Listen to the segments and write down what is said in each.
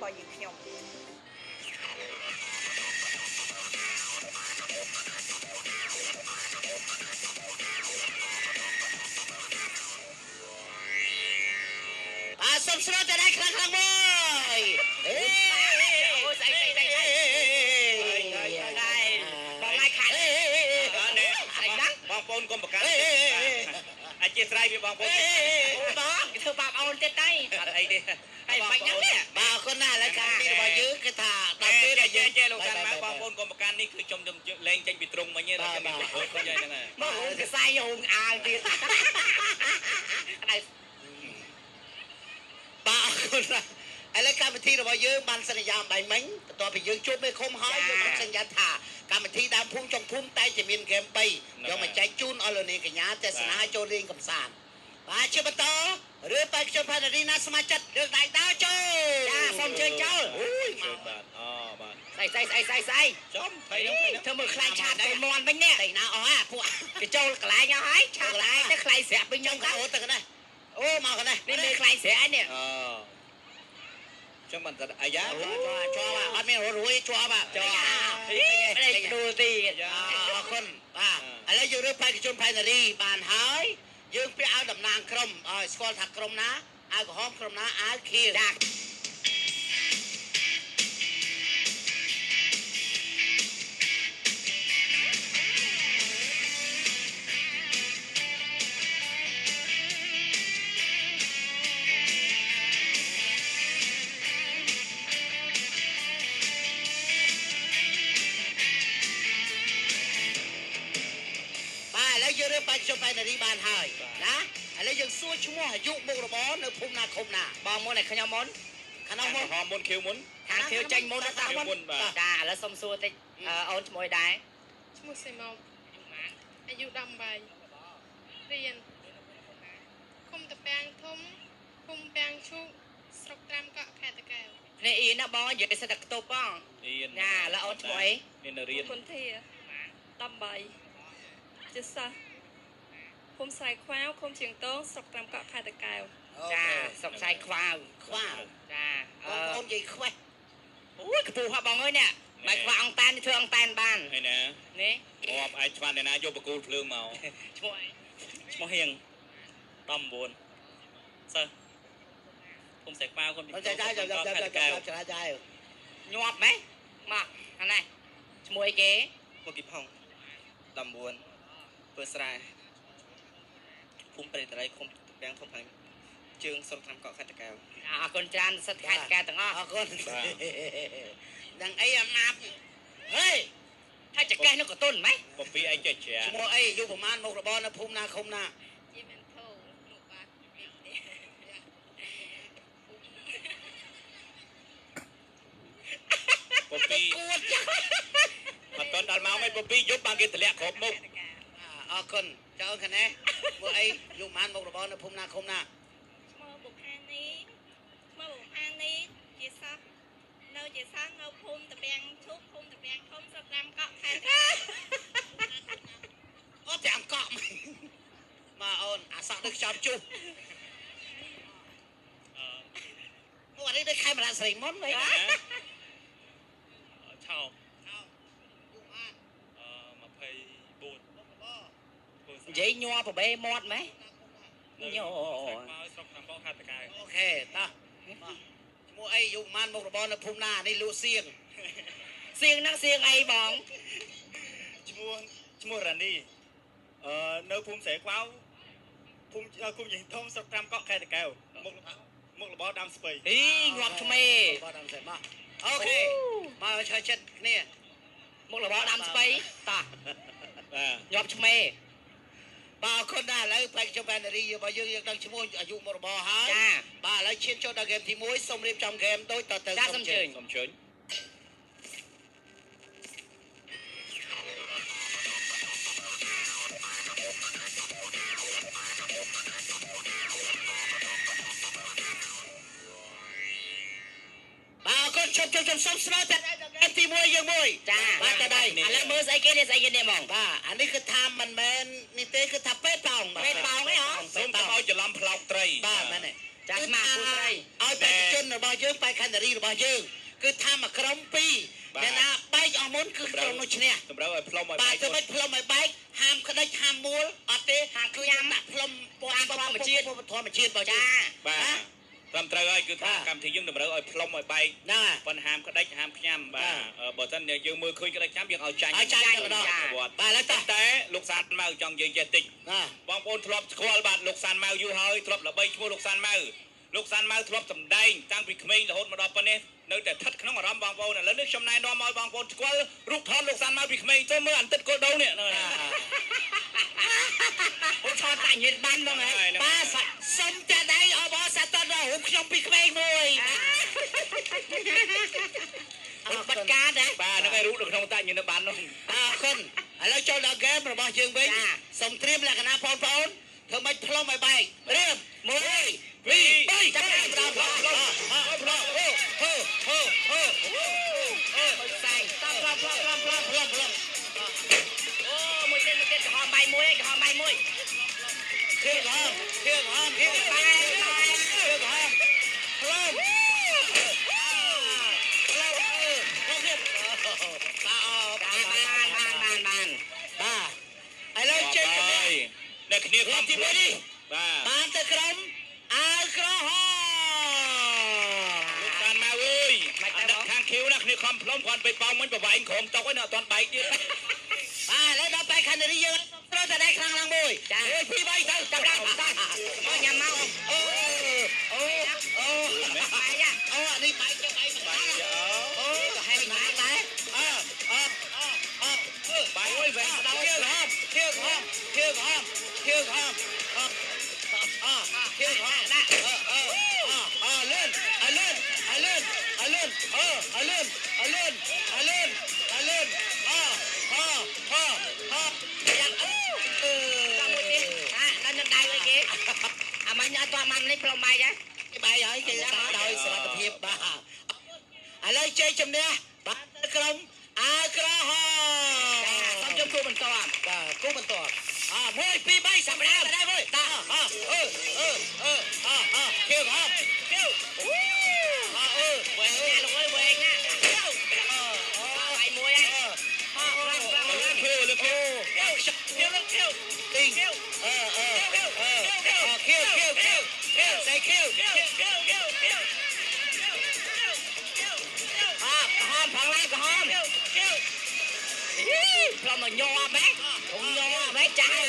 របស់យើងខ្ញុំសុំស្រូតតែខ្លាំងខ្លាំងមួយអូស្អីបងឡាយខាត់ស្អីណាបងប្អូនកុំប្រកាន់អធិស្ឋានវាបងប្អូនបងធ្វើបាបអូនទៀតតៃអត់អីទេហើយបាច់យ៉ាងនេះបាទគុណណាស់ហើយការពីរបស់យើងគឺថាដល់ពេលដែលយើងចេះលោកតាម៉ែបងប្អូនកុំប្រកាន់នេះគឺខ្ញុំលេងចេញពីទ្រុងមិញទេដល់ខ្ញុំហូតគាត់យ៉ាងហ្នឹងមកអូនខ្សែអូនអាងទៀតបាទអរគុណណាស់ឥឡូវកម្មវិធីរបស់យើងបានសន្យាអំបញ្ញមិញបន្ទាប់ពីយើងជួបមេឃុំហើយយើងបានសន្យាថាកម្មវិធីដើមភូមិចុងភូមិតែជាមានហ្គេម3យកមកចែកជូនអស់លោកនាងកញ្ញាទស្សនាចូលលេងកម្សាន្តបាទជាបន្តឬបែកខ្ញុំផានារីណាសមាជិកលើកដៃដើរចូលចាសូមជើញចូលអូយមកបាទអូបាទស្អីចំថៃធ្វើមើលខ្លាចឆាតទៅមន់វិញនេះតែណាអស់ហ่าពួកគេចូលកន្លែងអស់ហើយឆាតឡើងតែខ្លាចស្រាប់វិញខ្ញុំអូទៅកណេះអូមកកណេះនេះមើលខ្លាចស្រាប់នេះអូចឹងបានតែអាយ៉ាជាប់អត់មានរួយជាប់ជាប់នេះដួលទីអរគុណបាទឥឡូវយើងរើបេក្ខជនផៃនារីបានហើយយើងពាក់អាវតំណាងក្រុមឲ្យស្គាល់ថាក្រុមណាអាវក្រហមក្រុមណាអាវខៀវចាយើងរើបេក្ខជនផៃនារីបានហើយណាឥឡូវយើងសួរឈ្មោះអាយុមុខរបរនៅភូមិណាឃុំណាបងមុនឲ្យខ្ញុំមុនខាងនោះមុនមុនខៀវមុនខាងខៀវចេញមុនតាមុនចាឥឡូវសុំសួរតិចអូនឈ្មោះអីដែរឈ្មោះសេមកអាយុ18រៀនឃុំតពាំងធំឃុំពាំងឈូកស្រុកត្រាំកក់ខេត្តតាកែវនេះអ៊ីណាបងនិយាយសិតតែខ្ទប់បងអ៊ីនណាឥឡូវអូនឈ្មោះអីមានរៀនគុនធា18ជាសិស្សឃុំស្រែខ្វាវឃុំជាងតងស្រុកត្រាំកក់ខេត្តតាកែវចាស្រុកស្រែខ្វាវចាបងប្អូននិយាយខ្វេះអូយខ្ពស់ហ่าបងអើយនេះបែកខ្វាអង្តែនធ្វើអង្តែនបានហើយណានេះងាប់ឯងឆ្វានណាយកបកគូលភ្លើងមកឈ្មោះអីឈ្មោះហៀង19សិស្សឃុំស្រែខ្វាវឃុំជាងតងចាញាប់ម៉េចមកអានេះឈ្មោះអីគេមកគីផុង19ពើស្រែភូមិព្រៃតរៃឃុំពាំងធំហើយជើងស្រុកត្រាំកក់ខេត្តតាកែវអរគុណច្រើនសិទ្ធិខេត្តតាកែវទាំងអស់អរគុណនឹងអីអាម៉ាប់ហេថាចកេះនោះក៏ទុនម៉េចពពីអីចេះច្រាឈ្មោះអីយុប្រមាណមុខរបរនៅភូមិណាឃុំណាជាមិនធូលោកបាទពពីអត់តដល់មកមិនពពីយប់បានគេតម្លាក់គ្រប់មុខអរគុណចៅអូនខាងនេះមើលអីយុប្រមាណមុខរបរនៅភូមិណាឃុំណាឈ្មោះបុផានីជាសិស្សនៅជាសិស្សនៅភូមិតពាំងឈូកភូមិតពាំងធំស្រុកត្រាំកក់ខេត្តអូត្រាំកក់មកអូនអាសក់ដូចខ្ចប់ជុះអូអានេះដូចខេមរៈស្រីមុនវិញឆោនិយាយញ័របបេមាត់ម៉េចញ័រស្រុកតាមបោកខេត្តតាកែវអូខេតោះឈ្មោះអីយុប្រមាណមុខរបរនៅភូមិណានេះលក់សៀងហ្នឹងសៀងអីបងឈ្មោះរ៉ានីនៅភូមិស្រែខ្វៅភូមិគុំយិងធំស្រុកត្រាំកក់ខេត្តតាកែវមុខរបរដាំស្ពៃអីងាប់ឆ្មេរបរដាំស្ពៃមកអូខេមកឆ្លើយចិត្តគ្នាមុខរបរដាំស្ពៃតោះងាប់ឆ្មេបាទអរគុណដែរឥឡូវបែកចំបែនារីរបស់យើងដឹងឈ្មោះអាយុមុខរបរហើយចាបាទឥឡូវឈានចូលដល់ហ្គេមទី1សូមរៀបចំហ្គេមដូចតទៅសូមជើញបាទអរគុណជុំសូមស្នើតែហ្គេមទី1យើងមួយចាបាទតើឥឡូវមើលស្អីគេនេះហ្មងបាទអានេះគឺថាមិនមែននេះទេគឺថាពេតប៉ោងអីហ៎សូមកុំឲ្យច្រឡំផ្លោកត្រីបាទមែនទេ ចាស់មកគូស្រី ឲ្យបេក្ខជនរបស់យើងបេក្ខនារីរបស់យើងគឺថាមកក្រុម2អ្នកណាបែកអស់មុនគឺក្រុមនោះឈ្នះ តម្រូវឲ្យផ្លុំឲ្យ បាទធ្វើម៉េចផ្លុំឲ្យបែកហាមក្តិចហាមមួលអត់ទេហាមគឺញ៉ាំដាក់ផ្លុំពណ៌ធម្មជាតិបើចា បាទត្រឹមត្រូវហើយគឺថាកម្មវិធីយើងតម្រូវឲ្យផ្លុំឲ្យបែក ណា ប៉ុន្តែហាមក្តិចហាមខ្ញាំបាទបើមិនយើងមើលឃើញក្តិចខ្ញាំយើងឲ្យចាញ់ ឲ្យចាញ់តែម្ដងបាទឥឡូវតោះ តែលោកសានម៉ៅចង់និយាយចេះតិច ណា បងប្អូនធ្លាប់ស្គាល់បាទលោកសានម៉ៅយូរហើយធ្លាប់ល្បីឈ្មោះលោកសានម៉ៅលោកសានម៉ៅធ្លាប់សម្ដែងតាំងពីក្មេងរហូតមកដល់ប៉ុណ្ណេះនៅតែស្ថិតក្នុងអារម្មណ៍បងប្អូនឥឡូវនេះខ្ញុំណែនាំឲ្យបងប្អូនស្គាល់រូបថតលោកសានម៉ៅពីក្មេងទៅមើលអន្តិតគោលដៅនេះ អូឆោតតាញិតបានបងហ៎ បាទសុំចាដៃអបអសាទរដល់រូបខ្ញុំពីក្មេងមួយ អូបាត់ការដែរ បាទហ្នឹងឯងរូបនៅក្នុងតាញិតបាននោះ អរគុណឥឡូវចូលដល់ហ្គេមរបស់យើងវិញសូមត្រៀមលក្ខណៈបងប្អូនធ្វើម៉េចផ្លុំឲ្យបែករៀប1 2 3ចាប់ផ្ដើមផ្លុំផ្លុំសែង តផ្លុំផ្លុំផ្លុំផ្លុំផ្លុំផ្លុំ អូមួយទៀតកំហំបាយមួយកំហំបាយមួយ เครื่องหอมเครื่องหอមផ្លុំផ្លុំរៀបបាទឥឡូវចេញទៅ អ្នកគ្នាខំ ទី ផ្លុំ 1នេះ បាទ បានទៅក្រុមអាវក្រហម លោកសានម៉ៅអើយអត់ខាងខៀវណាគ្នាខំផ្លុំគាត់ទៅប៉ោងមិញប្រវែងក្រុមតុកឯនៅអត់ទាន់បែកទៀត បាទឥឡូវដល់បែកខណ្ឌរីយើងត្រូវតែដៃខ្លាំងឡើងមួយ1 2 3ទៅចាប់ដើមអូញ៉ាំមកអូបាយអូនេះបាយទៅបាយមិនបានអូក៏ហែងបានដែរបាយអើយវែងដល់ខៀវហមខៀវហមខៀវហមលឿនលឿនលឿនលឿនលឿនលឿនលឿនលឿនយ៉ាងតាមមួយទៀតដល់នឹងដៃឲ្យគេអាមាញ់អត់ទៅមកនេះផ្លុំបាយហ៎ បាយហើយគេដោយសុខភាពបាទឥឡូវជ័យជំនះបានទៅក្រុមអាក្រហម សូមជុំគូបន្ត បាទគូបន្ត1 2 3សម្រាប់ដែរមួយតាខៀវហមខៀវវែងណាលោកអើយវែងណាបាយមួយហ៎ ខៀវលើខៀវ ទីងខៀវសេខៀវ ហមផងឡាកំហំផ្លុំមកញ័របែកខ្ញុំញ័របែកចាស់ហ៎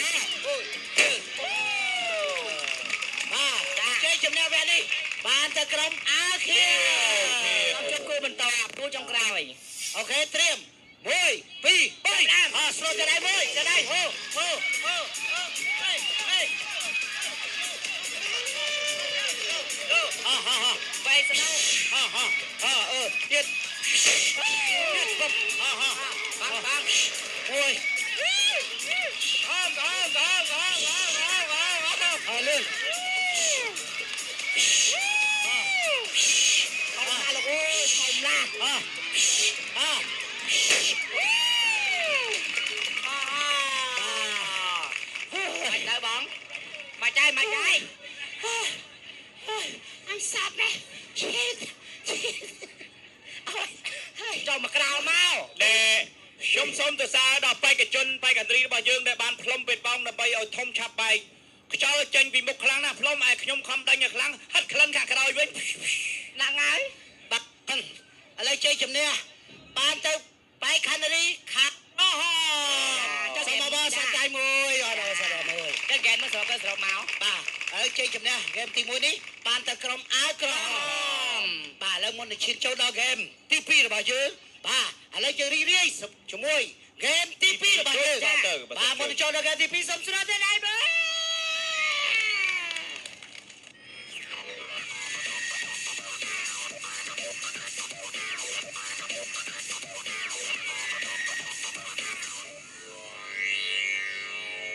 បាទជ័យជំនះវគ្គនេះបានទៅក្រុមអាខៀវ សូមជុំគូបន្តគូចុងក្រោយ អូខេត្រៀម1 2 3ស្រូតទៅដៃមួយទៅដៃហូបែកស្នូទៀតបាំង មួយលឿន អត់ណាលោកអើយធំឡាស់មិនទៅបងមកចាយអញសាប់នេះចូលមកក្រៅមក ដែលខ្ញុំសូមទៅសារដល់បេក្ខជនបេក្ខនារីរបស់យើងដែលបានផ្លុំពេលបងដើម្បីឲ្យធំឆាប់បែកខ្យល់ចេញពីមុខខ្លាំងណាស់ផ្លុំឲ្យខ្ញុំខំដេញឲ្យខ្លាំងហិតក្លិនខាងក្រោយវិញ ឡើងហើយ បាទឥឡូវជ័យជំនះបានទៅបែកខណ្ឌរីខាត់អូហូសូមបងសាច់ដៃមួយអត់ដល់សាច់ដៃមួយ តែហ្គេមមកស្រុកទៅស្រុកមក បាទហើយជ័យជំនះហ្គេមទី1នេះបានទៅក្រុមអាវក្រហមបាទឥឡូវមុននឹងឈានចូលដល់ហ្គេមទី2របស់យើងបាទឥឡូវយើងរីករាយជាមួយហ្គេមទី2របស់យើងបាទមុននឹងចូលដល់ហ្គេមទី2សូមស្ដាប់ទេដៃមើល